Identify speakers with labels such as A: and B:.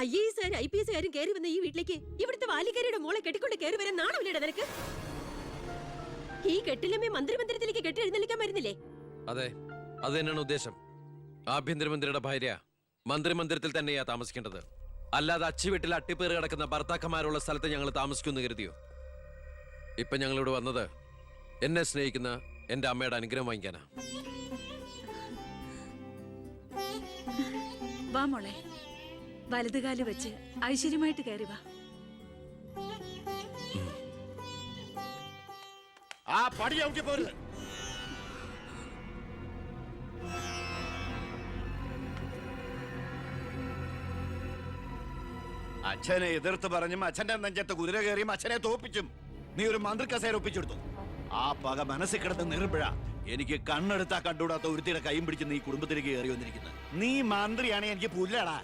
A: IAS IPS കയറി വന്ന ഈ വീട്ടിലേക്ക് ഇവിടുത്തെ വാലിക്കാരിയുടെ മോളെ കെട്ടിക്കൊണ്ട് കയറി വരാൻ നാണമില്ലേടാ നിനക്ക്? ഈ കെട്ടിലമ്മേ മന്ത്രിമന്ദിരത്തിലേക്ക് കെട്ടി എഴുന്നള്ളിക്കാൻ വരുന്നില്ലേ?
B: അതെ, അത് തന്നെയാണ് ഉദ്ദേശം. ആഭ്യന്തരമന്ത്രിയുടെ ഭാര്യ മന്ത്രിമന്ദിരത്തിൽ തന്നെയാ താമസിക്കേണ്ടത്. അല്ലാതെ അച്ചുവീട്ടിൽ അട്ടിപ്പേറ് കിടക്കുന്ന ഭർത്താക്കന്മാരുള്ള സ്ഥലത്ത് ഞങ്ങൾ താമസിക്കുമെന്ന് കരുതിയോ? ഇപ്പൊ ഞങ്ങളിവിടെ വന്നത് എന്നെ സ്നേഹിക്കുന്ന എന്റെ അമ്മയുടെ അനുഗ്രഹം വാങ്ങിക്കാനാ.
C: വാ മോളെ, വലതുകാല് വെച്ച് ഐശ്വര്യമായിട്ട് കയറി വാ.
D: ആ പടി ചവിട്ടി പോരുത്. അച്ഛനെ എതിർത്ത് പറഞ്ഞും അച്ഛന്റെ നെഞ്ചത്ത് കുതിര കയറിയും അച്ഛനെ തോപ്പിച്ചും നീ ഒരു മന്ത്രി കസേര ഒപ്പിച്ചെടുത്തു. ആ പക മനസ്സിൽ കിടന്ന് നീറുമ്പോഴാ എനിക്ക് കണ്ണെടുത്താ കണ്ടുകൂടാത്ത ഒരുത്തിയുടെ കൈയും പിടിച്ച് നീ കുടുംബത്തിലേക്ക് കയറി വന്നിരിക്കുന്നത്. നീ മന്ത്രിയാണ്, എനിക്ക് പുല്ലാടാ.